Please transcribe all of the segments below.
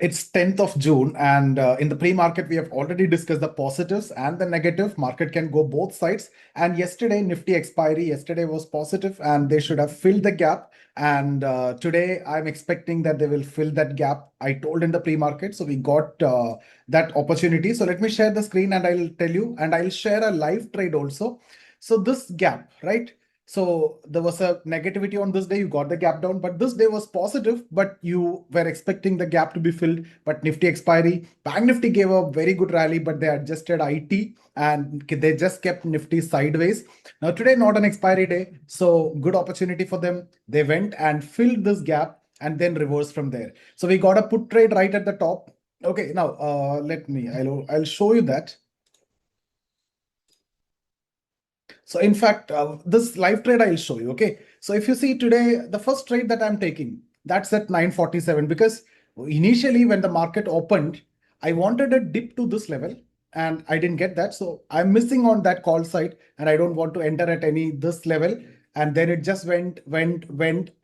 It's 10th of June, and in the pre-market, we have already discussed the positives and the negative. Market can go both sides. And yesterday, Nifty expiry yesterday was positive, and they should have filled the gap. And today, I'm expecting that they will fill that gap. I told in the pre-market, so we got that opportunity. So let me share the screen, and I'll tell you, and I'll share a live trade also. So this gap, right? So there was a negativity on this day, you got the gap down, but this day was positive, but you were expecting the gap to be filled. But Nifty expiry, Bank Nifty gave a very good rally, but they adjusted IT and they just kept Nifty sideways. Now today, not an expiry day, so good opportunity for them. They went and filled this gap and then reversed from there. So we got a put trade right at the top. Okay, now I'll show you that. So in fact, this live trade I'll show you. Okay. So if you see today, the first trade that I'm taking, that's at 947, because initially when the market opened, I wanted a dip to this level and I didn't get that. So I'm missing on that call side and I don't want to enter at any this level. And then it just went,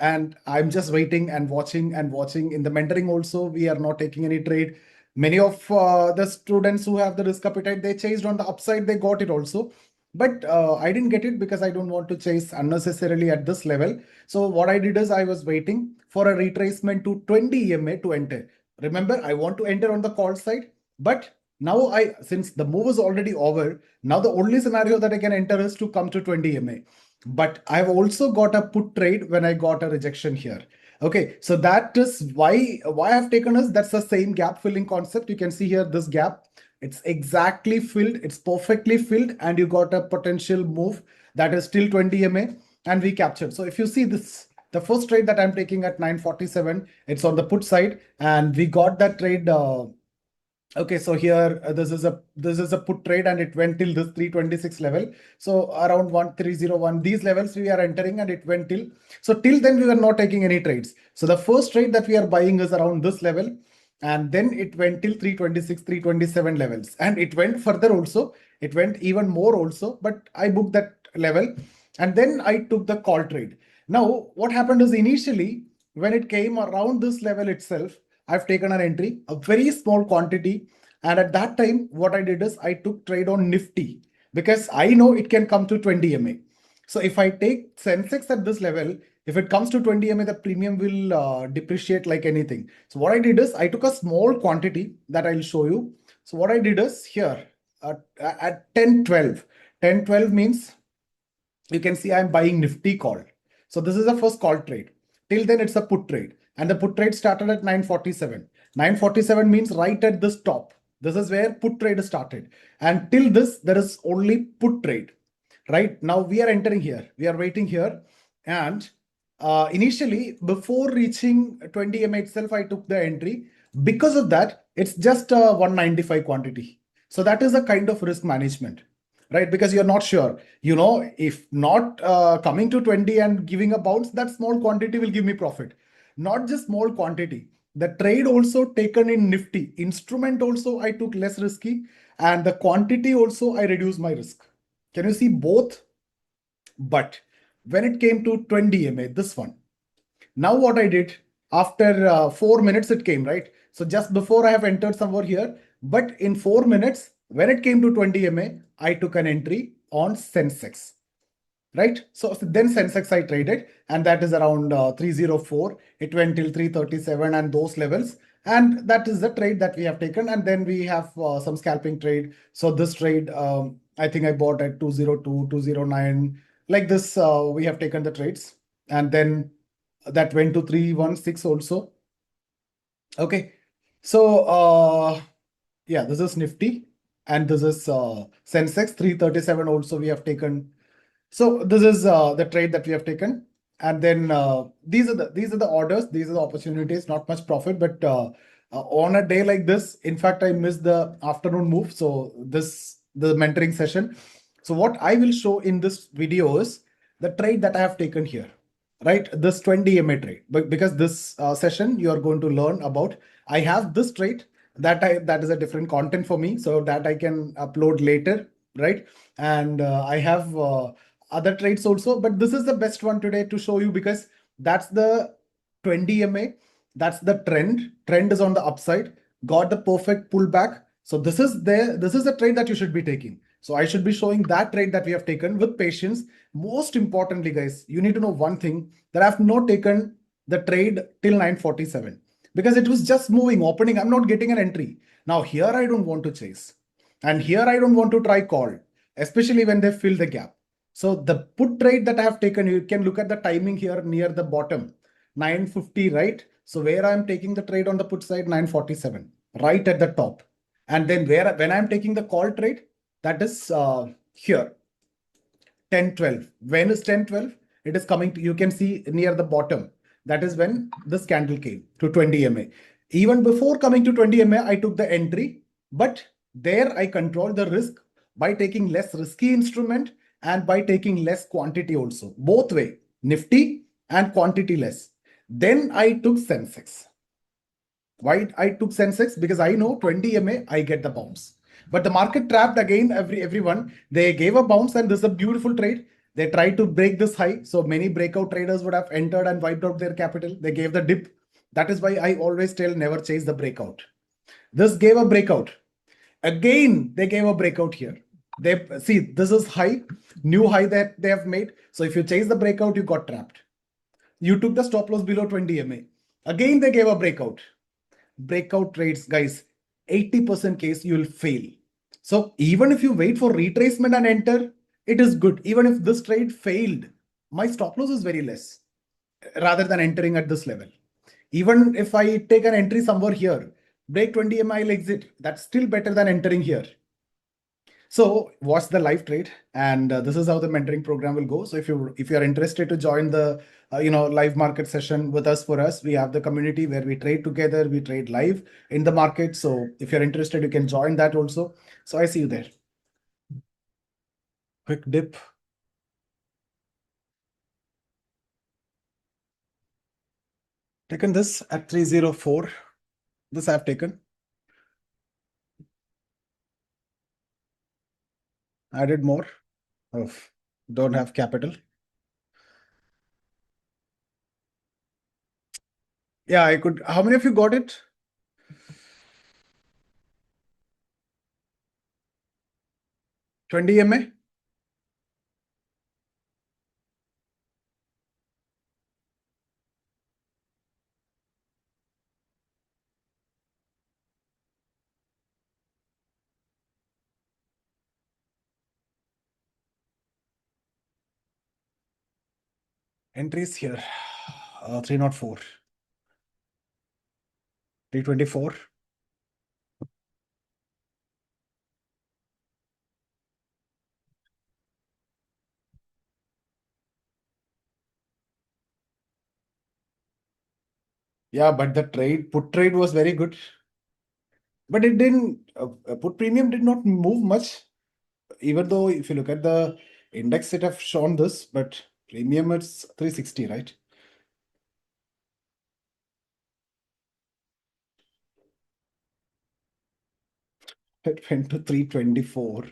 and I'm just waiting and watching and watching. In the mentoring also, we are not taking any trade. Many of the students who have the risk appetite, they chased on the upside, they got it also. But I didn't get it because I don't want to chase unnecessarily at this level. So what I did is I was waiting for a retracement to 20 EMA to enter. Remember, I want to enter on the call side, but now since the move is already over, now the only scenario that I can enter is to come to 20 EMA. But I've also got a put trade when I got a rejection here. Okay, so that is why I've taken us. That's the same gap filling concept. You can see here this gap. It's exactly filled. It's perfectly filled, and you got a potential move that is still 20 MA, and we captured. So if you see this, the first trade that I'm taking at 947, it's on the put side, and we got that trade. Okay, so here this is a put trade, and it went till this 326 level. So around 1301, these levels we are entering, and it went till. So till then we were not taking any trades. So the first trade that we are buying is around this level. And then it went till 326, 327 levels. And it went further also. It went even more also. But I booked that level. And then I took the call trade. Now, what happened is initially, when it came around this level itself, I've taken an entry, a very small quantity. And at that time, what I did is I took trade on Nifty because I know it can come to 20 MA. So if I take Sensex at this level, if it comes to 20 MA, the premium will depreciate like anything. So what I did is I took a small quantity that I'll show you. So what I did is here at 1012. 1012 means you can see I'm buying Nifty call. So this is the first call trade. Till then it's a put trade. And the put trade started at 947. 947 means right at this top. This is where put trade started. And till this, there is only put trade. Right now we are entering here. We are waiting here. And initially, before reaching 20 MA itself, I took the entry. Because of that, it's just a 195 quantity. So that is a kind of risk management, right? Because you're not sure, if not coming to 20 and giving a bounce, that small quantity will give me profit. Not just small quantity. The trade also taken in Nifty instrument also I took less risky, and the quantity also I reduced my risk. Can you see both? But when it came to 20 MA, this one, now what I did, after 4 minutes it came, right? So just before I have entered somewhere here, but in 4 minutes, when it came to 20 MA, I took an entry on Sensex, right? So then Sensex I traded, and that is around 304. It went till 337 and those levels. And that is the trade that we have taken. And then we have some scalping trade. So this trade, I think I bought at 202, 209. Like this, we have taken the trades. And then that went to 316 also. Okay. So yeah, this is Nifty. And this is Sensex 337 also we have taken. So this is the trade that we have taken. And then these are the orders, these are the opportunities, not much profit, but on a day like this, in fact, I missed the afternoon move. So the mentoring session. So what I will show in this video is the trade that I have taken here, right? This 20 EMA trade, but because this session you are going to learn about, I have this trade that is a different content for me, so that I can upload later, right? And I have other trades also, but this is the best one today to show you because that's the 20 MA. That's the trend. Trend is on the upside. Got the perfect pullback. So this is there. This is the trade that you should be taking. So I should be showing that trade that we have taken with patience. Most importantly, guys, you need to know one thing, that I have not taken the trade till 947 because it was just moving, opening. I'm not getting an entry. Now here I don't want to chase. And here I don't want to try call, especially when they fill the gap. So the put trade that I have taken, you can look at the timing here near the bottom, 950, right? So where I'm taking the trade on the put side, 947, right at the top. And then when I'm taking the call trade, that is here, 1012. When is 1012? It is coming to, you can see near the bottom. That is when this candle came to 20 MA. Even before coming to 20 MA, I took the entry, but there I control the risk by taking less risky instrument and by taking less quantity also. Both way, Nifty and quantity less. Then I took Sensex. Why I took Sensex? Because I know 20 MA, I get the bounce. But the market trapped again everyone. They gave a bounce and this is a beautiful trade. They tried to break this high. So many breakout traders would have entered and wiped out their capital. They gave the dip. That is why I always tell never chase the breakout. This gave a breakout. Again, they gave a breakout here. They see this is high, new high that they have made. So if you chase the breakout, you got trapped. You took the stop loss below 20 MA. Again, they gave a breakout. Breakout trades, guys, 80% case you will fail. So even if you wait for retracement and enter, it is good. Even if this trade failed, my stop loss is very less rather than entering at this level. Even if I take an entry somewhere here, break 20 MI exit, that's still better than entering here. So watch the live trade, and this is how the mentoring program will go. So if you are interested to join the live market session with us, for us, we have the community where we trade together, we trade live in the market. So if you're interested, you can join that also. So I see you there. Quick dip. Taken this at 304. This I've taken. Added more. Oh, don't have capital. Yeah, I could. How many of you got it? 20 MA? Entries here. 304. 324. Yeah, but the put trade was very good. But it didn't, put premium did not move much, even though if you look at the index, it have shown this, but premium it's 360, right? It went to 324.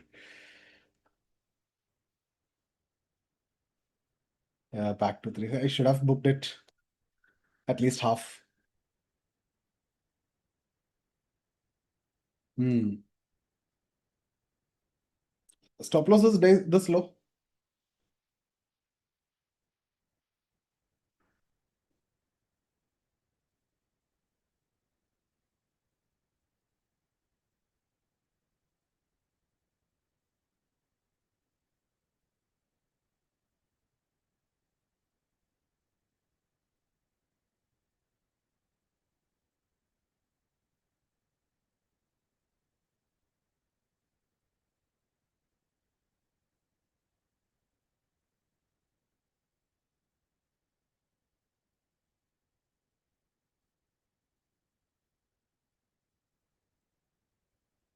Yeah, back to 3. I should have booked it at least half. Hmm. Stop loss is this low.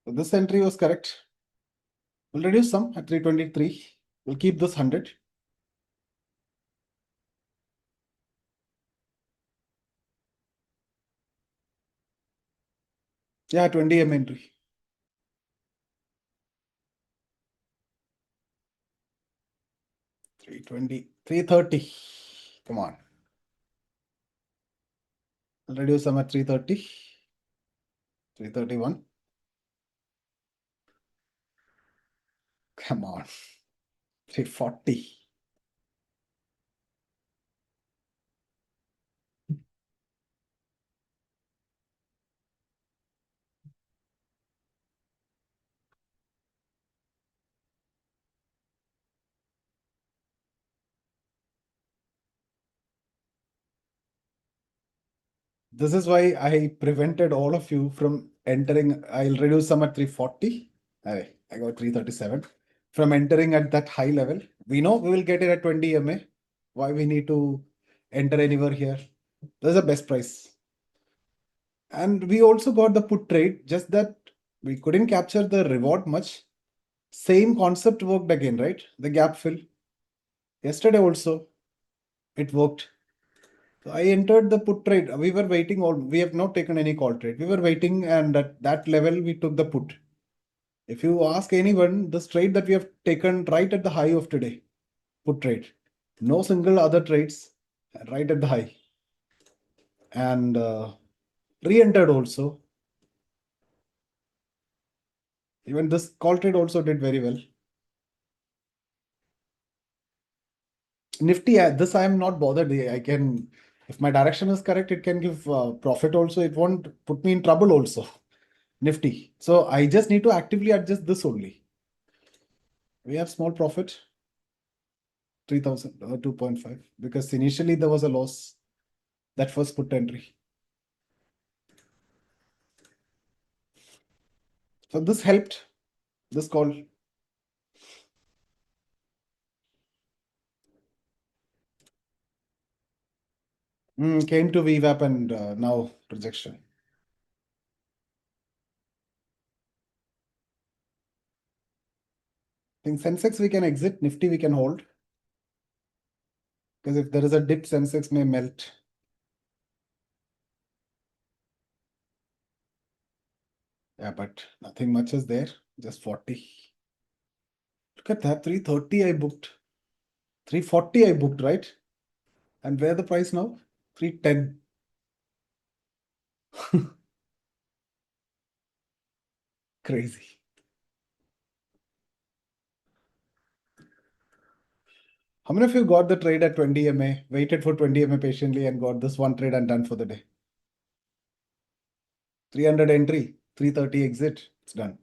So this entry was correct. We'll reduce some at 323. We'll keep this 100. Yeah, 20 M entry. 320, 330. Come on. I'll reduce some at 330, 331. Come on, 340. This is why I prevented all of you from entering. I'll reduce some at 340. I got 337 from entering at that high level. We know we will get it at 20 EMA. Why we need to enter anywhere here? That's the best price. And we also got the put trade, just that we couldn't capture the reward much. Same concept worked again, right? The gap fill. Yesterday also, it worked. So I entered the put trade. We were waiting, or we have not taken any call trade. We were waiting, and at that level, we took the put. If you ask anyone, this trade that we have taken right at the high of today, put trade, no single other trades, right at the high, and re-entered also. Even this call trade also did very well. Nifty, this I am not bothered. I can, if my direction is correct, it can give profit also. It won't put me in trouble also. Nifty. So I just need to actively adjust this only. We have small profit, 3000 or 2.5, because initially there was a loss that first put entry. So this helped, this call. Came to VWAP and now rejection. I think Sensex we can exit, Nifty we can hold. Because if there is a dip, Sensex may melt. Yeah, but nothing much is there, just 40. Look at that, 330 I booked. 340 I booked, right? And where the price now? 310. Crazy. How many of you got the trade at 20 MA, waited for 20 MA patiently and got this one trade and done for the day? 300 entry, 330 exit, it's done.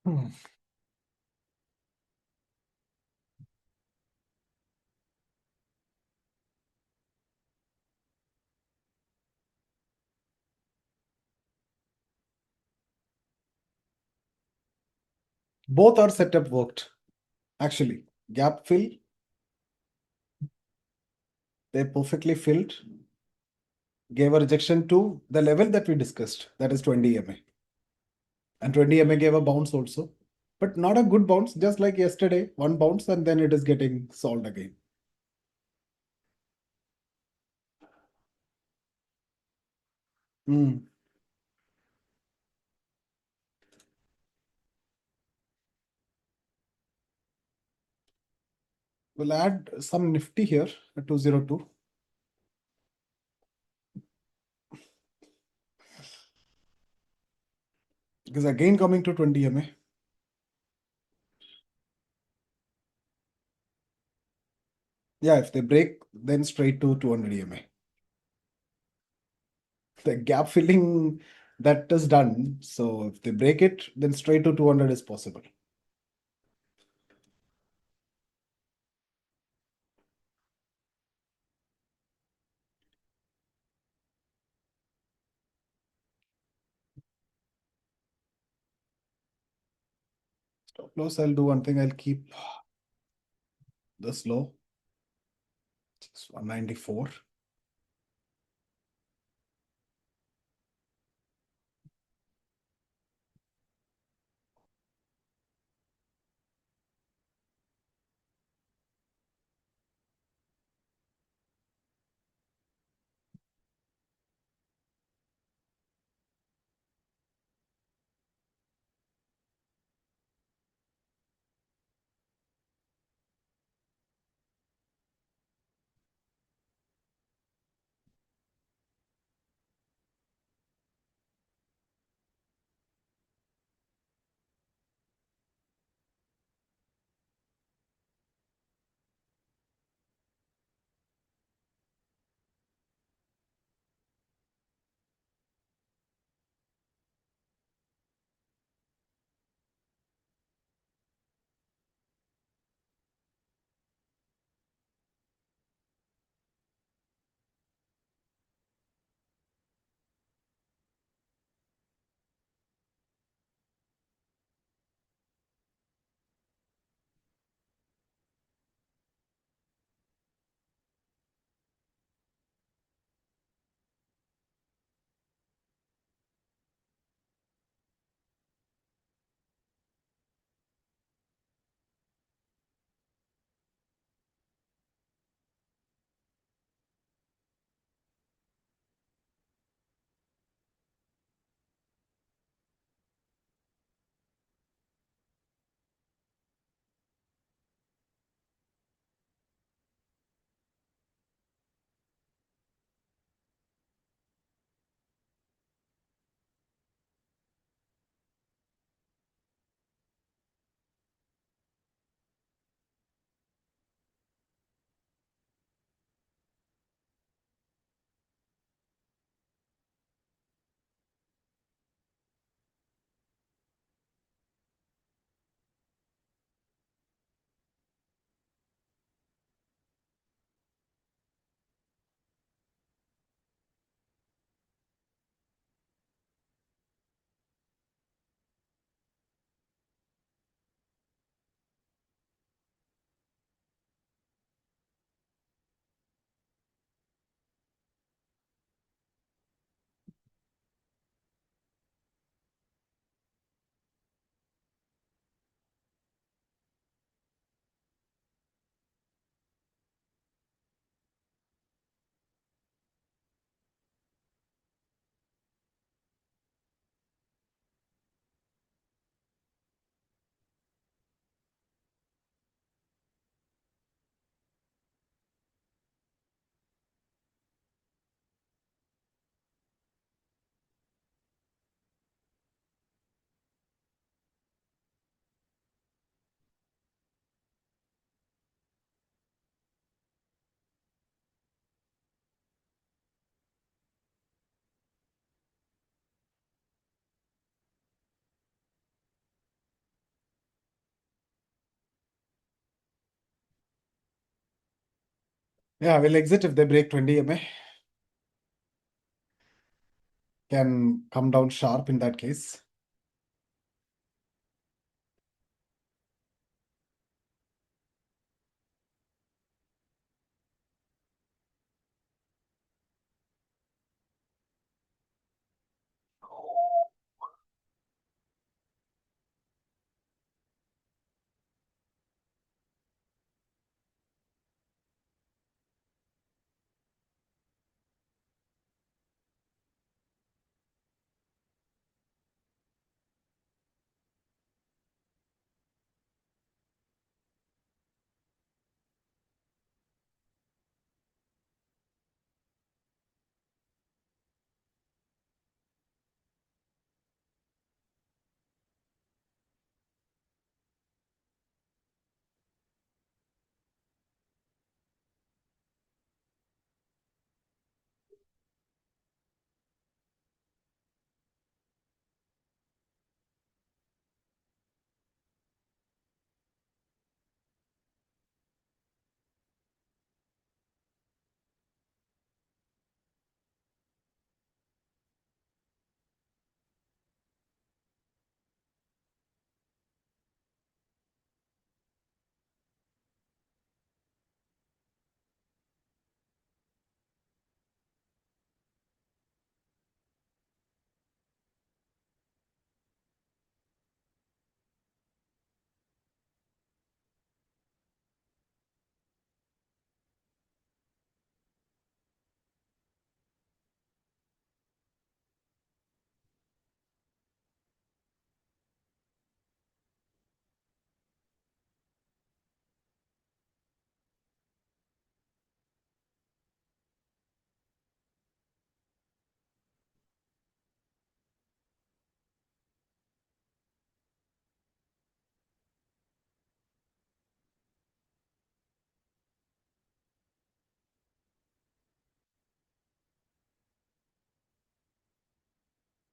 Hmm. Both our setup worked. Actually, gap fill, they perfectly filled, gave a rejection to the level that we discussed, that is 20 MA. And 20 MA gave a bounce also, but not a good bounce, just like yesterday, one bounce and then it is getting solved again. Hmm. We'll add some Nifty here at 202. Because again coming to 20 MA. Yeah, if they break, then straight to 200 EMA. The gap filling that is done. So if they break it, then straight to 200 is possible. Stop loss, I'll do one thing. I'll keep this low. It's 194. Yeah, we'll exit if they break 20 EMA. Can come down sharp in that case.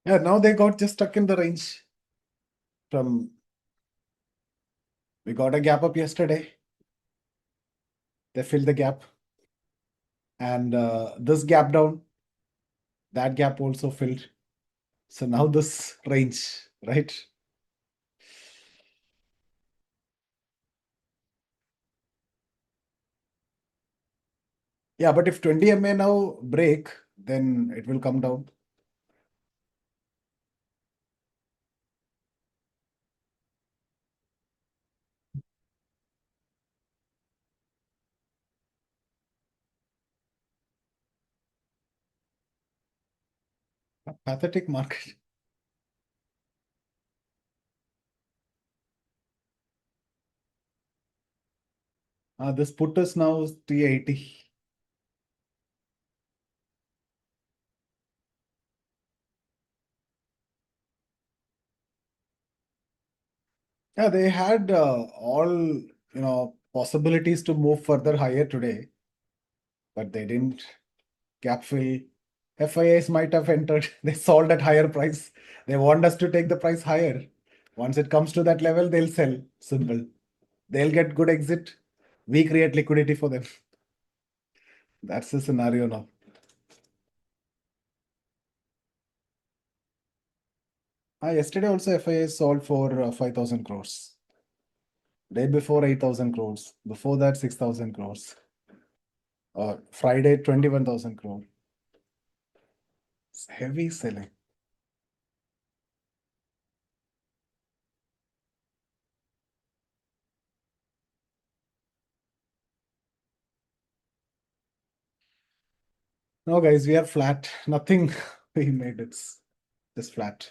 Yeah, now they got just stuck in the range from, we got a gap up yesterday. They filled the gap. And this gap down, that gap also filled. So now this range, right? Yeah, but if 20 MA now break, then it will come down. A pathetic market. This put us now 380. Yeah, they had all possibilities to move further higher today, but they didn't. Gap fill. FIAs might have entered. They sold at higher price. They want us to take the price higher. Once it comes to that level, they'll sell. Simple. They'll get good exit. We create liquidity for them. That's the scenario now. Yesterday also FIA sold for 5,000 crores. Day before 8,000 crores. Before that 6,000 crores. Friday 21,000 crore. It's heavy selling. No guys, we are flat. Nothing we made. It's just flat.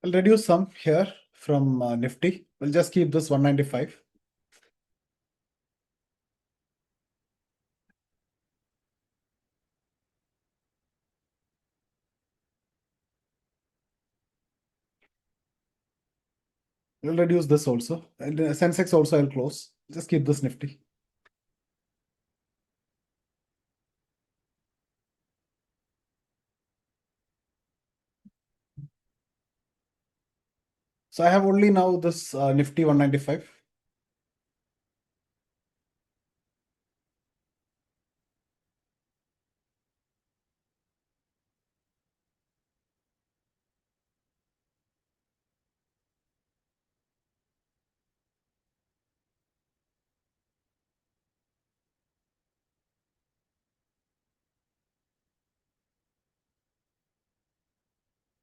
I'll reduce some here from Nifty. We'll just keep this 195. We'll reduce this also. And Sensex also I'll close. Just keep this Nifty. So I have only now this Nifty 195.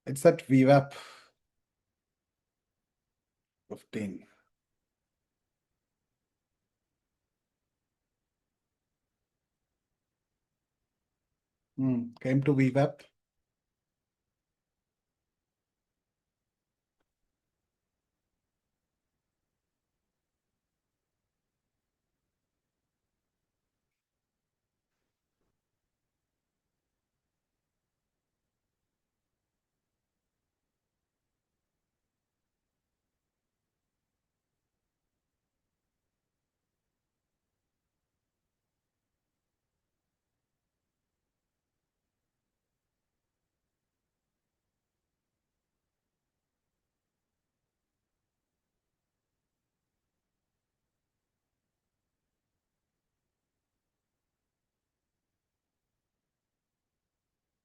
It's at VWAP 15. Came to VWAP.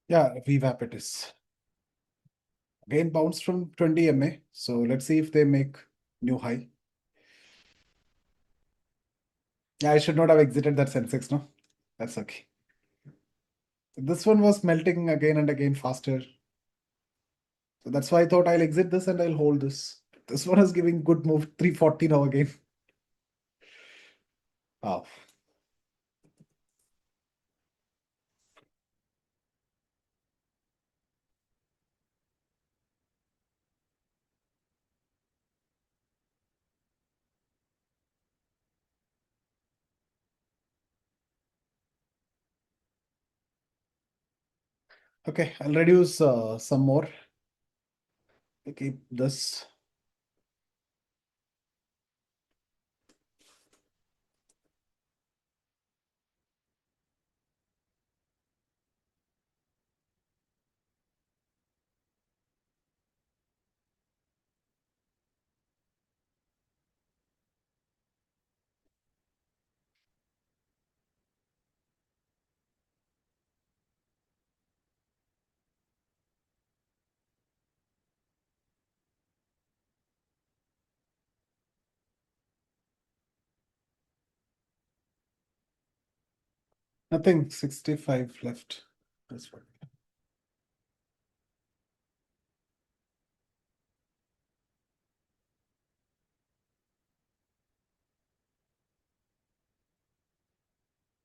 Yeah, VWAP it is. Again, bounced from 20 MA. So let's see if they make new high. Yeah, I should not have exited that Sensex, no? That's okay. This one was melting again and again faster. So that's why I thought I'll exit this and I'll hold this. This one is giving good move, 340 now again. Wow. Okay, I'll reduce some more. I'll keep this. Nothing, 65 left. That's what.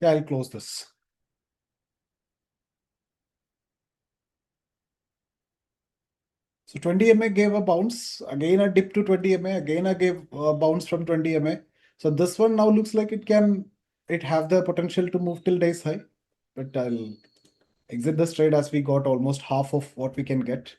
Yeah, I'll close this. So 20 MA gave a bounce, again a dip to 20 MA, again I gave a bounce from 20 MA. So this one now looks like it have the potential to move till day's high, but I'll exit this trade as we got almost half of what we can get.